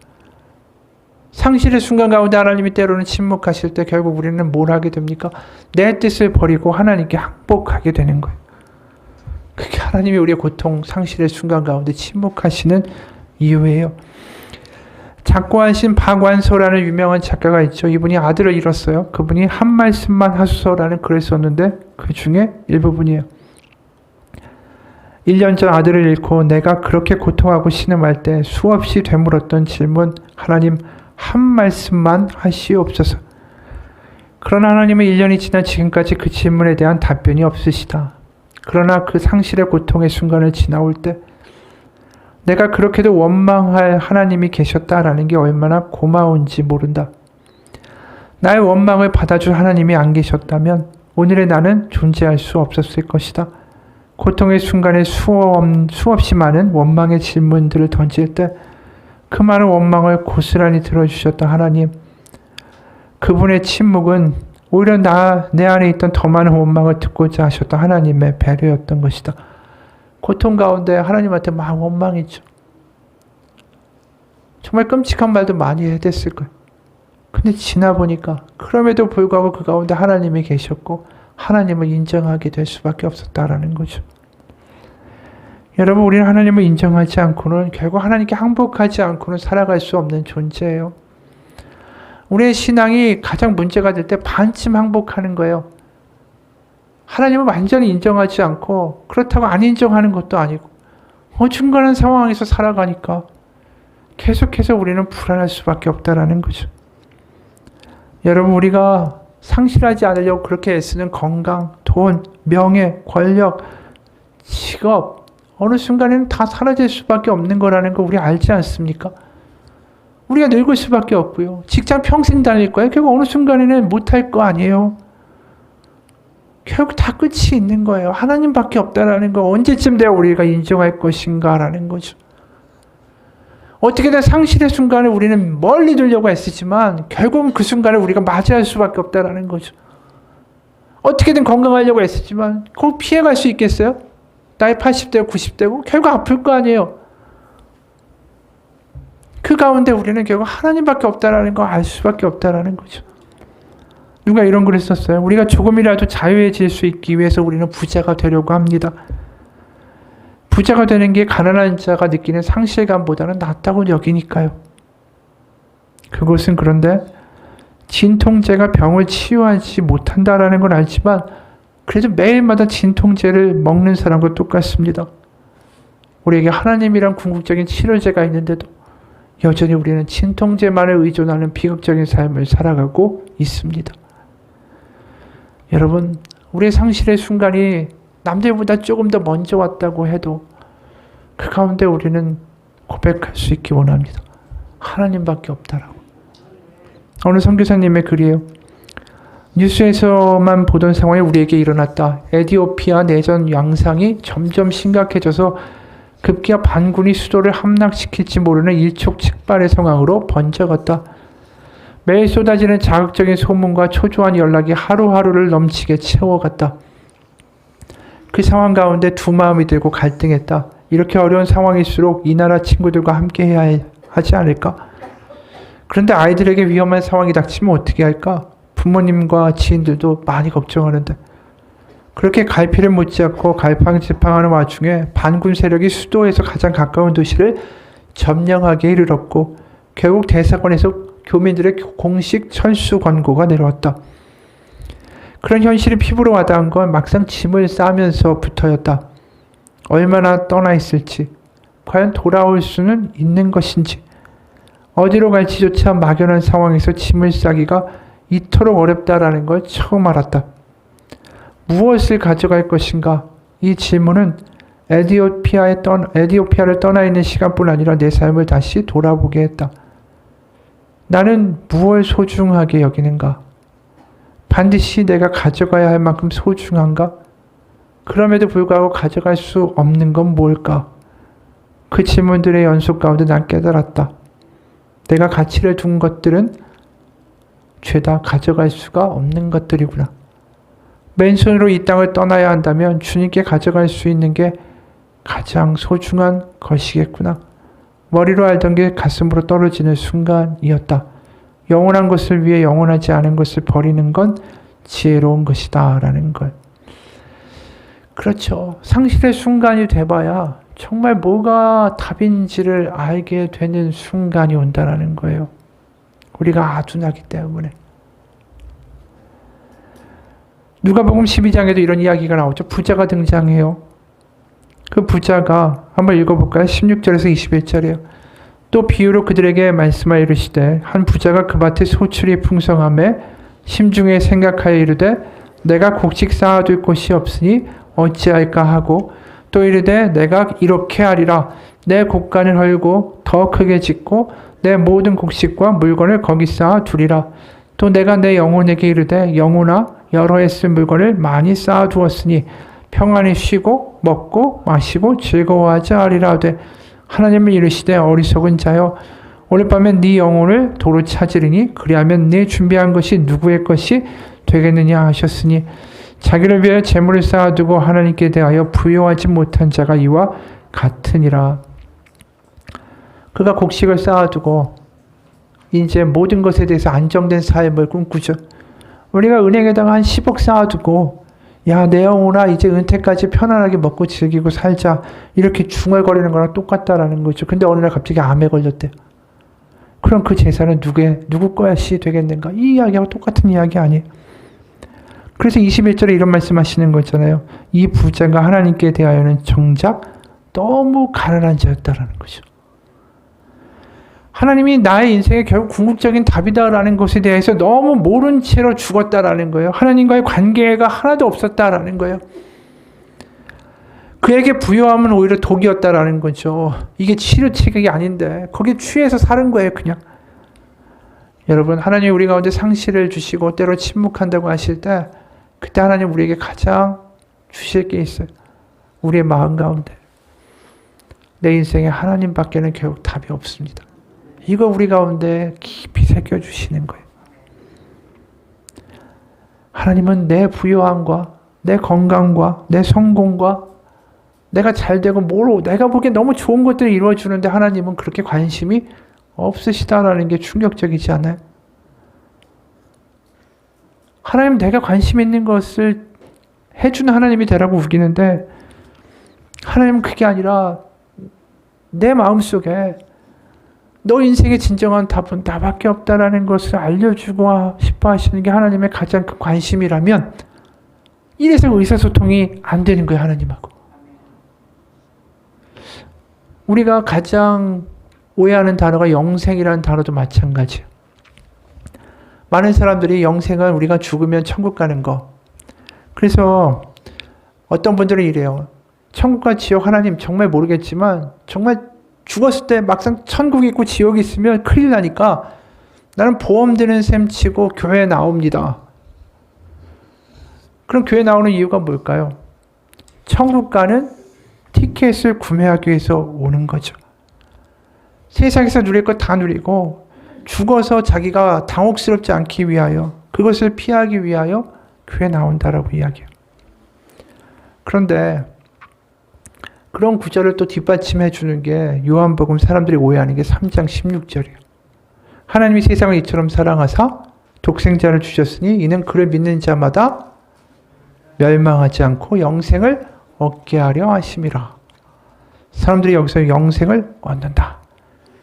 [SPEAKER 1] 상실의 순간 가운데 하나님이 때로는 침묵하실 때 결국 우리는 뭘 하게 됩니까? 내 뜻을 버리고 하나님께 항복하게 되는 거예요. 그게 하나님이 우리의 고통, 상실의 순간 가운데 침묵하시는 이유예요. 작고하신 박완서라는 유명한 작가가 있죠. 이분이 아들을 잃었어요. 그분이 한 말씀만 하소서라는 글을 썼는데 그 중에 일부분이에요. 1년 전 아들을 잃고 내가 그렇게 고통하고 신음할 때 수없이 되물었던 질문, 하나님 한 말씀만 하시옵소서. 그러나 하나님은 1년이 지난 지금까지 그 질문에 대한 답변이 없으시다. 그러나 그 상실의 고통의 순간을 지나올 때 내가 그렇게도 원망할 하나님이 계셨다라는 게 얼마나 고마운지 모른다. 나의 원망을 받아줄 하나님이 안 계셨다면 오늘의 나는 존재할 수 없었을 것이다. 고통의 순간에 수없이 많은 원망의 질문들을 던질 때 그 많은 원망을 고스란히 들어주셨던 하나님, 그분의 침묵은 오히려 내 안에 있던 더 많은 원망을 듣고자 하셨던 하나님의 배려였던 것이다. 고통 가운데 하나님한테 막 원망했죠. 정말 끔찍한 말도 많이 해댔을 거예요. 근데 지나보니까 그럼에도 불구하고 그 가운데 하나님이 계셨고 하나님을 인정하게 될 수밖에 없었다라는 거죠. 여러분, 우리는 하나님을 인정하지 않고는 결국 하나님께 항복하지 않고는 살아갈 수 없는 존재예요. 우리의 신앙이 가장 문제가 될 때 반쯤 항복하는 거예요. 하나님을 완전히 인정하지 않고 그렇다고 안 인정하는 것도 아니고 어중간한 상황에서 살아가니까 계속해서 우리는 불안할 수밖에 없다라는 거죠. 여러분, 우리가 상실하지 않으려고 그렇게 애쓰는 건강, 돈, 명예, 권력, 직업, 어느 순간에는 다 사라질 수밖에 없는 거라는 거 우리 알지 않습니까? 우리가 늙을 수밖에 없고요. 직장 평생 다닐 거예요. 결국 어느 순간에는 못할 거 아니에요. 결국 다 끝이 있는 거예요. 하나님밖에 없다라는 거 언제쯤 돼야 우리가 인정할 것인가라는 거죠. 어떻게든 상실의 순간에 우리는 멀리 두려고 애쓰지만 결국은 그 순간에 우리가 맞이할 수밖에 없다라는 거죠. 어떻게든 건강하려고 애쓰지만 꼭 피해갈 수 있겠어요? 나이 80대고 90대고 결국 아플 거 아니에요. 그 가운데 우리는 결국 하나님밖에 없다라는 거 알 수밖에 없다라는 거죠. 누가 이런 글을 썼어요. 우리가 조금이라도 자유해질 수 있기 위해서 우리는 부자가 되려고 합니다. 부자가 되는 게 가난한 자가 느끼는 상실감보다는 낫다고 여기니까요. 그것은 그런데 진통제가 병을 치유하지 못한다라는 건 알지만 그래도 매일마다 진통제를 먹는 사람과 똑같습니다. 우리에게 하나님이란 궁극적인 치료제가 있는데도 여전히 우리는 진통제만을 의존하는 비극적인 삶을 살아가고 있습니다. 여러분, 우리의 상실의 순간이 남들보다 조금 더 먼저 왔다고 해도 그 가운데 우리는 고백할 수 있기 원합니다. 하나님밖에 없다라고. 어느 선교사님의 글이에요. 뉴스에서만 보던 상황이 우리에게 일어났다. 에티오피아 내전 양상이 점점 심각해져서 급기야 반군이 수도를 함락시킬지 모르는 일촉즉발의 상황으로 번져갔다. 매일 쏟아지는 자극적인 소문과 초조한 연락이 하루하루를 넘치게 채워갔다. 그 상황 가운데 두 마음이 들고 갈등했다. 이렇게 어려운 상황일수록 이 나라 친구들과 함께 해야 하지 않을까? 그런데 아이들에게 위험한 상황이 닥치면 어떻게 할까? 부모님과 지인들도 많이 걱정하는데 그렇게 갈피를 못잡고 갈팡질팡하는 와중에 반군 세력이 수도에서 가장 가까운 도시를 점령하기에 이르렀고 결국 대사관에서 교민들의 공식 철수 권고가 내려왔다. 그런 현실이 피부로 와닿은 건 막상 짐을 싸면서부터였다. 얼마나 떠나 있을지, 과연 돌아올 수는 있는 것인지, 어디로 갈지조차 막연한 상황에서 짐을 싸기가 이토록 어렵다라는 걸 처음 알았다. 무엇을 가져갈 것인가? 이 질문은 에티오피아를 떠나 있는 시간뿐 아니라 내 삶을 다시 돌아보게 했다. 나는 무엇을 소중하게 여기는가? 반드시 내가 가져가야 할 만큼 소중한가? 그럼에도 불구하고 가져갈 수 없는 건 뭘까? 그 질문들의 연속 가운데 난 깨달았다. 내가 가치를 둔 것들은 죄다 가져갈 수가 없는 것들이구나. 맨손으로 이 땅을 떠나야 한다면 주님께 가져갈 수 있는 게 가장 소중한 것이겠구나. 머리로 알던 게 가슴으로 떨어지는 순간이었다. 영원한 것을 위해 영원하지 않은 것을 버리는 건 지혜로운 것이다 라는 걸. 그렇죠. 상실의 순간이 돼봐야 정말 뭐가 답인지를 알게 되는 순간이 온다라는 거예요. 우리가 아둔하기 때문에. 누가복음 12장에도 이런 이야기가 나오죠. 부자가 등장해요. 그 부자가 한번 읽어볼까요? 16절에서 21절이에요. 또 비유로 그들에게 말씀하여 이르시되 한 부자가 그 밭에 소출이 풍성함에 심중에 생각하여 이르되 내가 곡식 쌓아둘 곳이 없으니 어찌할까 하고 또 이르되 내가 이렇게 하리라 내 곡간을 헐고 더 크게 짓고 내 모든 곡식과 물건을 거기 쌓아 두리라. 또 내가 내 영혼에게 이르되 영혼아 여러 해 쓸 물건을 많이 쌓아 두었으니 평안히 쉬고 먹고 마시고 즐거워하자 하리라 하되 하나님은 이르시되 어리석은 자여 오늘 밤에 네 영혼을 도로 찾으리니 그리하면 네 준비한 것이 누구의 것이 되겠느냐 하셨으니 자기를 위하여 재물을 쌓아두고 하나님께 대하여 부요하지 못한 자가 이와 같으니라. 그가 곡식을 쌓아두고 이제 모든 것에 대해서 안정된 삶을 꿈꾸죠. 우리가 은행에다가 한 10억 쌓아두고 야, 내 영혼아 이제 은퇴까지 편안하게 먹고 즐기고 살자 이렇게 중얼거리는 거랑 똑같다라는 거죠. 근데 어느 날 갑자기 암에 걸렸대요. 그럼 그 재산은 누구 것이 되겠는가? 이 이야기하고 똑같은 이야기 아니에요. 그래서 21절에 이런 말씀하시는 거 있잖아요. 이 부자가 하나님께 대하여는 정작 너무 가난한 자였다라는 거죠. 하나님이 나의 인생에 결국 궁극적인 답이다라는 것에 대해서 너무 모른 채로 죽었다라는 거예요. 하나님과의 관계가 하나도 없었다라는 거예요. 그에게 부요함은 오히려 독이었다라는 거죠. 이게 치료책이 아닌데 거기에 취해서 사는 거예요, 그냥. 여러분, 하나님이 우리 가운데 상실을 주시고 때로 침묵한다고 하실 때 그때 하나님 우리에게 가장 주실 게 있어요. 우리의 마음 가운데. 내 인생에 하나님밖에는 결국 답이 없습니다. 이거 우리 가운데 깊이 새겨주시는 거예요. 하나님은 내 부요함과 내 건강과 내 성공과 내가 잘되고 내가 보기엔 너무 좋은 것들을 이루어주는데 하나님은 그렇게 관심이 없으시다라는 게 충격적이지 않아요? 하나님 내가 관심 있는 것을 해주는 하나님이 되라고 우기는데 하나님은 그게 아니라 내 마음속에 너 인생의 진정한 답은 나밖에 없다라는 것을 알려주고 싶어 하시는 게 하나님의 가장 큰 관심이라면 이래서 의사소통이 안 되는 거예요, 하나님하고. 우리가 가장 오해하는 단어가 영생이라는 단어도 마찬가지예요. 많은 사람들이 영생은 우리가 죽으면 천국 가는 거. 그래서 어떤 분들은 이래요. 천국과 지옥 하나님 정말 모르겠지만 정말 죽었을 때 막상 천국이 있고 지옥이 있으면 큰일 나니까 나는 보험 드는 셈 치고 교회에 나옵니다. 그럼 교회 나오는 이유가 뭘까요? 천국 가는 티켓을 구매하기 위해서 오는 거죠. 세상에서 누릴 것 다 누리고 죽어서 자기가 당혹스럽지 않기 위하여 그것을 피하기 위하여 교회 나온다라고 이야기해요. 그런데 그런 구절을 또 뒷받침해 주는 게 요한복음 사람들이 오해하는 게 3장 16절이에요. 하나님이 세상을 이처럼 사랑하사 독생자를 주셨으니 이는 그를 믿는 자마다 멸망하지 않고 영생을 얻게 하려 하심이라. 사람들이 여기서 영생을 얻는다.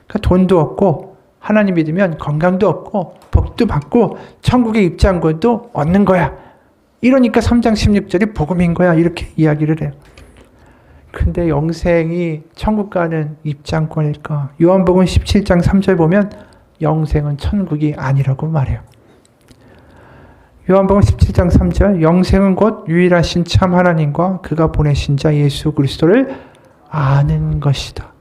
[SPEAKER 1] 그러니까 돈도 얻고 하나님 믿으면 건강도 얻고 복도 받고 천국의 입장권도 얻는 거야. 이러니까 3장 16절이 복음인 거야. 이렇게 이야기를 해요. 근데 영생이 천국 가는 입장권일까? 요한복음 17장 3절 보면 영생은 천국이 아니라고 말해요. 요한복음 17장 3절 영생은 곧 유일하신 참 하나님과 그가 보내신 자 예수 그리스도를 아는 것이다.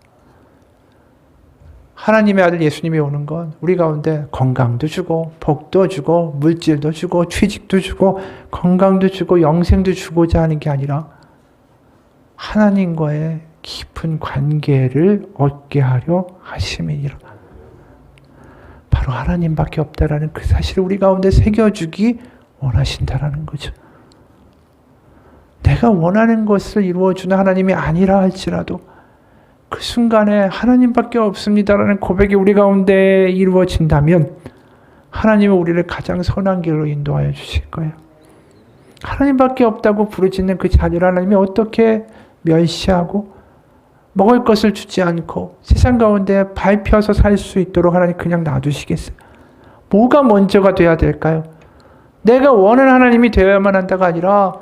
[SPEAKER 1] 하나님의 아들 예수님이 오는 건 우리 가운데 건강도 주고 복도 주고 물질도 주고 취직도 주고 건강도 주고 영생도 주고자 하는 게 아니라 하나님과의 깊은 관계를 얻게 하려 하심이니라. 바로 하나님밖에 없다라는 그 사실을 우리 가운데 새겨주기 원하신다라는 거죠. 내가 원하는 것을 이루어주는 하나님이 아니라 할지라도 그 순간에 하나님밖에 없습니다라는 고백이 우리 가운데 이루어진다면 하나님은 우리를 가장 선한 길로 인도하여 주실 거예요. 하나님밖에 없다고 부르짖는 그 자녀를 하나님이 어떻게 멸시하고 먹을 것을 주지 않고 세상 가운데 밟혀서 살 수 있도록 하나님 그냥 놔두시겠어요? 뭐가 먼저가 돼야 될까요? 내가 원하는 하나님이 되어야만 한다가 아니라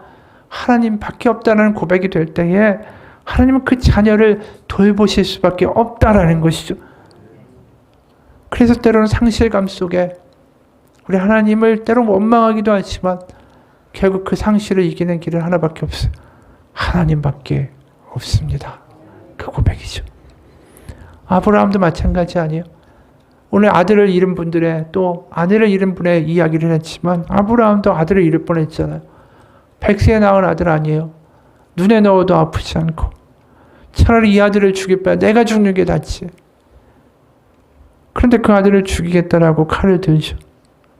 [SPEAKER 1] 하나님밖에 없다는 고백이 될 때에 하나님은 그 자녀를 돌보실 수밖에 없다라는 것이죠. 그래서 때로는 상실감 속에 우리 하나님을 때로는 원망하기도 하지만 결국 그 상실을 이기는 길은 하나밖에 없어요. 하나님밖에 없습니다. 그 고백이죠. 아브라함도 마찬가지 아니에요. 오늘 아들을 잃은 분들의 또 아내를 잃은 분의 이야기를 했지만 아브라함도 아들을 잃을 뻔했잖아요. 100세에 낳은 아들 아니에요. 눈에 넣어도 아프지 않고 차라리 이 아들을 죽일 바에 내가 죽는 게 낫지. 그런데 그 아들을 죽이겠다라고 칼을 들죠.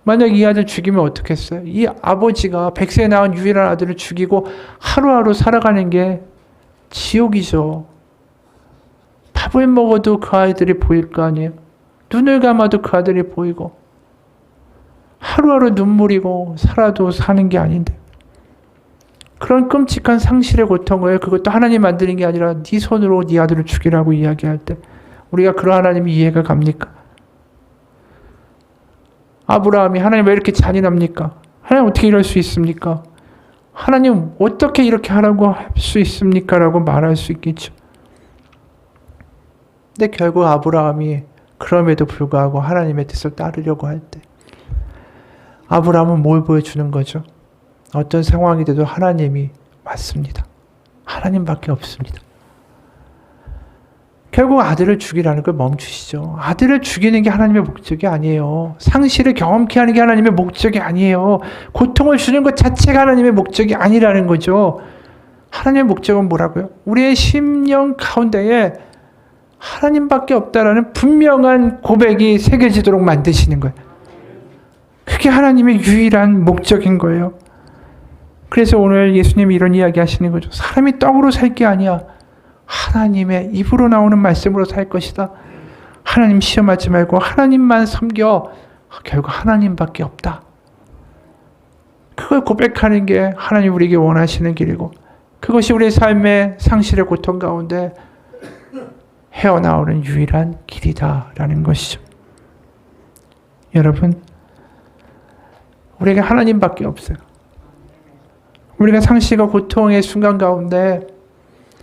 [SPEAKER 1] 만약 이 아들 죽이면 어떻겠어요? 이 아버지가 100세에 낳은 유일한 아들을 죽이고 하루하루 살아가는 게 지옥이죠. 밥을 먹어도 그 아이들이 보일 거 아니에요. 눈을 감아도 그 아들이 보이고 하루하루 눈물이고 살아도 사는 게 아닌데 그런 끔찍한 상실의 고통을 그것도 하나님 만드는 게 아니라 네 손으로 네 아들을 죽이라고 이야기할 때 우리가 그런 하나님이 이해가 갑니까? 아브라함이 하나님 왜 이렇게 잔인합니까? 하나님 어떻게 이럴 수 있습니까? 하나님 어떻게 이렇게 하라고 할 수 있습니까? 라고 말할 수 있겠죠. 근데 결국 아브라함이 그럼에도 불구하고 하나님의 뜻을 따르려고 할 때 아브라함은 뭘 보여주는 거죠? 어떤 상황이 돼도 하나님이 맞습니다. 하나님밖에 없습니다. 결국 아들을 죽이라는 걸 멈추시죠. 아들을 죽이는 게 하나님의 목적이 아니에요. 상실을 경험케 하는 게 하나님의 목적이 아니에요. 고통을 주는 것 자체가 하나님의 목적이 아니라는 거죠. 하나님의 목적은 뭐라고요? 우리의 심령 가운데에 하나님밖에 없다라는 분명한 고백이 새겨지도록 만드시는 거예요. 그게 하나님의 유일한 목적인 거예요. 그래서 오늘 예수님이 이런 이야기 하시는 거죠. 사람이 떡으로 살 게 아니야. 하나님의 입으로 나오는 말씀으로 살 것이다. 하나님 시험하지 말고 하나님만 섬겨. 결국 하나님밖에 없다. 그걸 고백하는 게 하나님 우리에게 원하시는 길이고 그것이 우리의 삶의 상실의 고통 가운데 헤어나오는 유일한 길이다라는 것이죠. 여러분, 우리에게 하나님밖에 없어요. 우리가 상실과 고통의 순간 가운데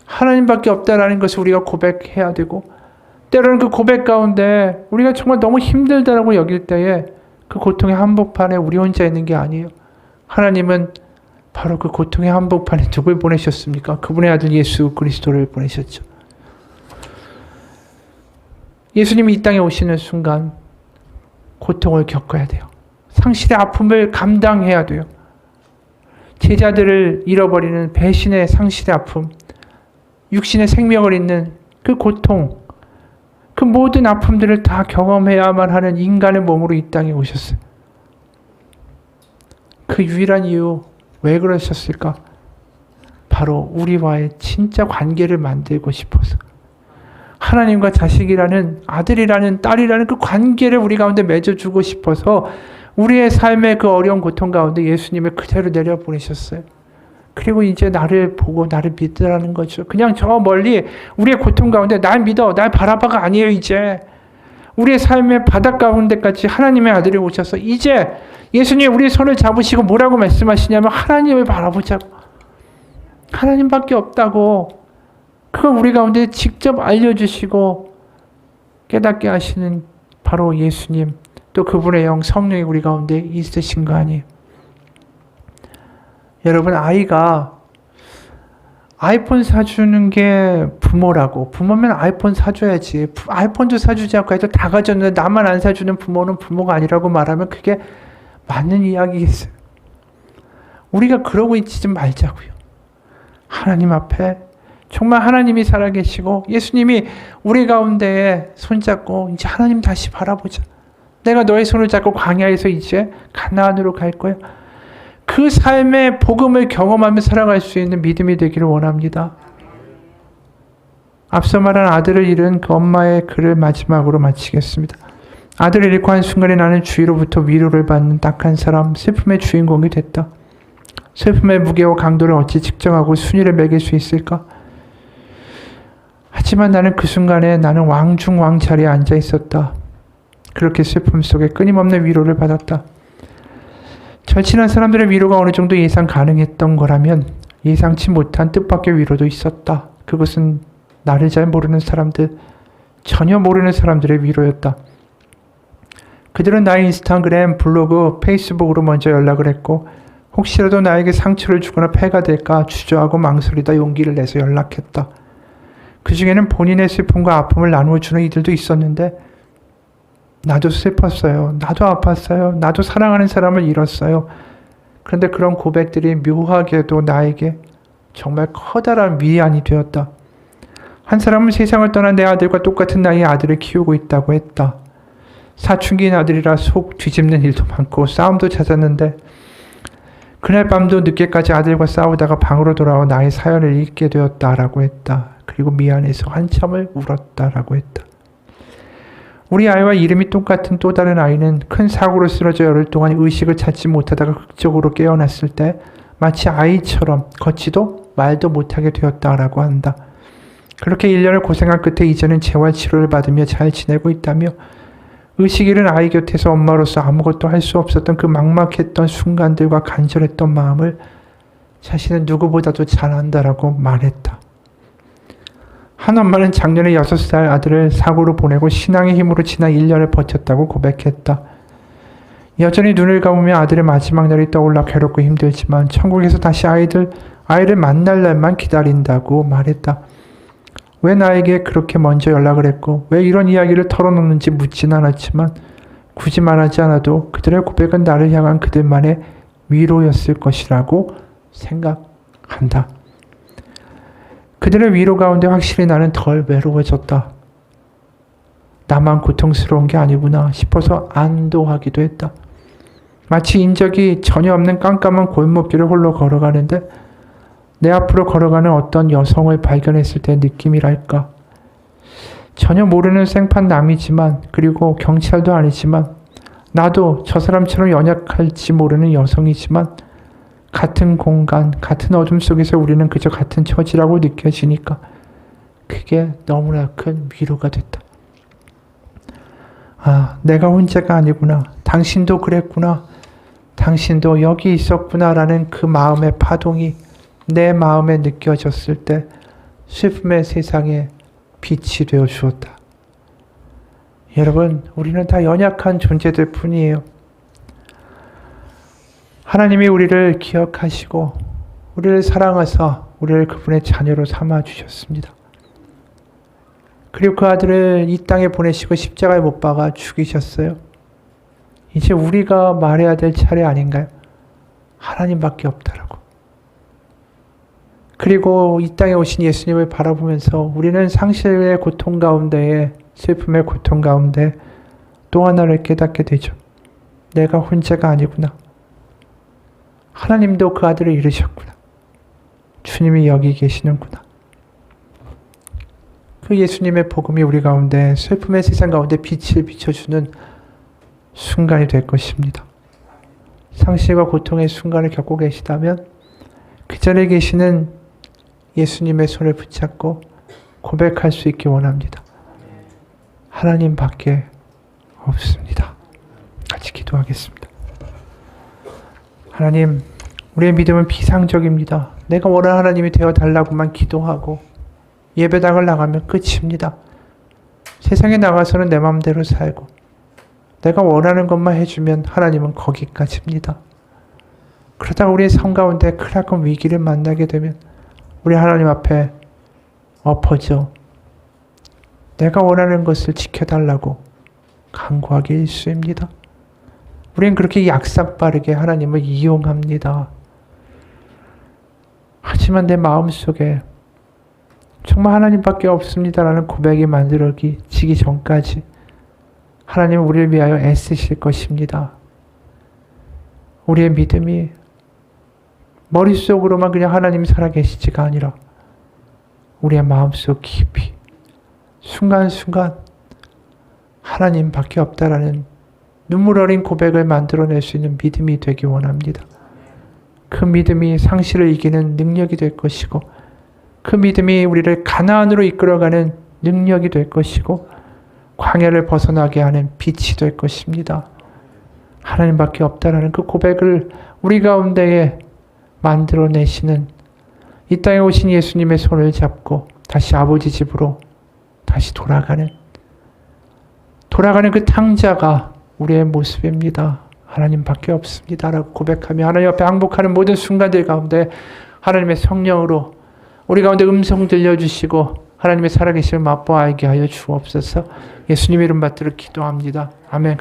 [SPEAKER 1] 하나님밖에 없다라는 것을 우리가 고백해야 되고 때로는 그 고백 가운데 우리가 정말 너무 힘들다라고 여길 때에 그 고통의 한복판에 우리 혼자 있는 게 아니에요. 하나님은 바로 그 고통의 한복판에 누굴 보내셨습니까? 그분의 아들 예수 그리스도를 보내셨죠. 예수님이 이 땅에 오시는 순간 고통을 겪어야 돼요. 상실의 아픔을 감당해야 돼요. 제자들을 잃어버리는 배신의 상실의 아픔, 육신의 생명을 잃는 그 고통, 그 모든 아픔들을 다 경험해야만 하는 인간의 몸으로 이 땅에 오셨어요. 그 유일한 이유, 왜 그러셨을까? 바로 우리와의 진짜 관계를 만들고 싶어서. 하나님과 자식이라는, 아들이라는, 딸이라는 그 관계를 우리 가운데 맺어주고 싶어서 우리의 삶의 그 어려운 고통 가운데 예수님을 그대로 내려보내셨어요. 그리고 이제 나를 보고 나를 믿으라는 거죠. 그냥 저 멀리 우리의 고통 가운데 날 믿어, 날 바라봐가 아니에요. 이제 우리의 삶의 바닥 가운데까지 하나님의 아들이 오셔서 이제 예수님 우리의 손을 잡으시고 뭐라고 말씀하시냐면 하나님을 바라보자고. 하나님밖에 없다고. 그걸 우리 가운데 직접 알려주시고 깨닫게 하시는 바로 예수님, 또 그분의 영 성령이 우리 가운데 있으신 거 아니에요. 여러분, 아이가 아이폰 사주는 게 부모라고. 부모면 아이폰 사줘야지. 아이폰도 사주지 않고 애들 다 가졌는데 나만 안 사주는 부모는 부모가 아니라고 말하면 그게 맞는 이야기겠어요. 우리가 그러고 있지 좀 말자고요. 하나님 앞에 정말 하나님이 살아계시고 예수님이 우리 가운데에 손잡고 이제 하나님 다시 바라보자. 내가 너의 손을 잡고 광야에서 이제 가나안으로 갈 거야. 그 삶의 복음을 경험하며 살아갈 수 있는 믿음이 되기를 원합니다. 앞서 말한 아들을 잃은 그 엄마의 글을 마지막으로 마치겠습니다. 아들을 잃고 한 순간에 나는 주위로부터 위로를 받는 딱한 사람, 슬픔의 주인공이 됐다. 슬픔의 무게와 강도를 어찌 측정하고 순위를 매길 수 있을까? 하지만 나는 그 순간에 나는 왕중왕 자리에 앉아 있었다. 그렇게 슬픔 속에 끊임없는 위로를 받았다. 절친한 사람들의 위로가 어느 정도 예상 가능했던 거라면 예상치 못한 뜻밖의 위로도 있었다. 그것은 나를 잘 모르는 사람들, 전혀 모르는 사람들의 위로였다. 그들은 나의 인스타그램, 블로그, 페이스북으로 먼저 연락을 했고 혹시라도 나에게 상처를 주거나 폐가 될까 주저하고 망설이다 용기를 내서 연락했다. 그 중에는 본인의 슬픔과 아픔을 나누어주는 이들도 있었는데 나도 슬펐어요. 나도 아팠어요. 나도 사랑하는 사람을 잃었어요. 그런데 그런 고백들이 묘하게도 나에게 정말 커다란 위안이 되었다. 한 사람은 세상을 떠난 내 아들과 똑같은 나이의 아들을 키우고 있다고 했다. 사춘기인 아들이라 속 뒤집는 일도 많고 싸움도 잦았는데 그날 밤도 늦게까지 아들과 싸우다가 방으로 돌아와 나의 사연을 읽게 되었다라고 했다. 그리고 미안해서 한참을 울었다라고 했다. 우리 아이와 이름이 똑같은 또 다른 아이는 큰 사고로 쓰러져 열흘 동안 의식을 찾지 못하다가 극적으로 깨어났을 때 마치 아이처럼 걷지도 말도 못하게 되었다라고 한다. 그렇게 1년을 고생한 끝에 이제는 재활치료를 받으며 잘 지내고 있다며 의식 잃은 아이 곁에서 엄마로서 아무것도 할 수 없었던 그 막막했던 순간들과 간절했던 마음을 자신은 누구보다도 잘 안다라고 말했다. 한 엄마는 작년에 6살 아들을 사고로 보내고 신앙의 힘으로 지난 1년을 버텼다고 고백했다. 여전히 눈을 감으며 아들의 마지막 날이 떠올라 괴롭고 힘들지만 천국에서 다시 아이를 만날 날만 기다린다고 말했다. 왜 나에게 그렇게 먼저 연락을 했고 왜 이런 이야기를 털어놓는지 묻진 않았지만 굳이 말하지 않아도 그들의 고백은 나를 향한 그들만의 위로였을 것이라고 생각한다. 그들의 위로 가운데 확실히 나는 덜 외로워졌다. 나만 고통스러운 게 아니구나 싶어서 안도하기도 했다. 마치 인적이 전혀 없는 깜깜한 골목길을 홀로 걸어가는데 내 앞으로 걸어가는 어떤 여성을 발견했을 때 느낌이랄까. 전혀 모르는 생판 남이지만 그리고 경찰도 아니지만 나도 저 사람처럼 연약할지 모르는 여성이지만 같은 공간, 같은 어둠 속에서 우리는 그저 같은 처지라고 느껴지니까 그게 너무나 큰 위로가 됐다. 아, 내가 혼자가 아니구나. 당신도 그랬구나. 당신도 여기 있었구나 라는 그 마음의 파동이 내 마음에 느껴졌을 때 슬픔의 세상에 빛이 되어 주었다. 여러분, 우리는 다 연약한 존재들 뿐이에요. 하나님이 우리를 기억하시고 우리를 사랑하사 우리를 그분의 자녀로 삼아 주셨습니다. 그리고 그 아들을 이 땅에 보내시고 십자가에 못 박아 죽이셨어요. 이제 우리가 말해야 될 차례 아닌가요? 하나님밖에 없다라고. 그리고 이 땅에 오신 예수님을 바라보면서 우리는 상실의 고통 가운데에, 슬픔의 고통 가운데 또 하나를 깨닫게 되죠. 내가 혼자가 아니구나. 하나님도 그 아들을 잃으셨구나. 주님이 여기 계시는구나. 그 예수님의 복음이 우리 가운데, 슬픔의 세상 가운데 빛을 비춰주는 순간이 될 것입니다. 상실과 고통의 순간을 겪고 계시다면 그 자리에 계시는 예수님의 손을 붙잡고 고백할 수 있기 원합니다. 하나님밖에 없습니다. 같이 기도하겠습니다. 하나님, 우리의 믿음은 비상적입니다. 내가 원하는 하나님이 되어달라고만 기도하고 예배당을 나가면 끝입니다. 세상에 나가서는 내 마음대로 살고 내가 원하는 것만 해주면 하나님은 거기까지입니다. 그러다가 우리의 삶 가운데 크나큰 위기를 만나게 되면 우리 하나님 앞에 엎어져 내가 원하는 것을 지켜달라고 간구하기 일쑤입니다. 우리는 그렇게 약삭빠르게 하나님을 이용합니다. 하지만 내 마음속에 정말 하나님밖에 없습니다라는 고백이 만들어지기 전까지 하나님은 우리를 위하여 애쓰실 것입니다. 우리의 믿음이 머릿속으로만 그냥 하나님이 살아계시지가 아니라 우리의 마음속 깊이 순간순간 하나님밖에 없다라는 눈물 어린 고백을 만들어낼 수 있는 믿음이 되기 원합니다. 그 믿음이 상실을 이기는 능력이 될 것이고 그 믿음이 우리를 가나안으로 이끌어가는 능력이 될 것이고 광야를 벗어나게 하는 빛이 될 것입니다. 하나님밖에 없다라는 그 고백을 우리 가운데에 만들어내시는 이 땅에 오신 예수님의 손을 잡고 다시 아버지 집으로 다시 돌아가는 그 탕자가 우리의 모습입니다. 하나님밖에 없습니다 라고 고백하며 하나님 앞에 항복하는 모든 순간들 가운데 하나님의 성령으로 우리 가운데 음성 들려주시고 하나님의 살아계심을 맛보아 알게 하여 주옵소서. 예수님 이름 받들어 기도합니다. 아멘.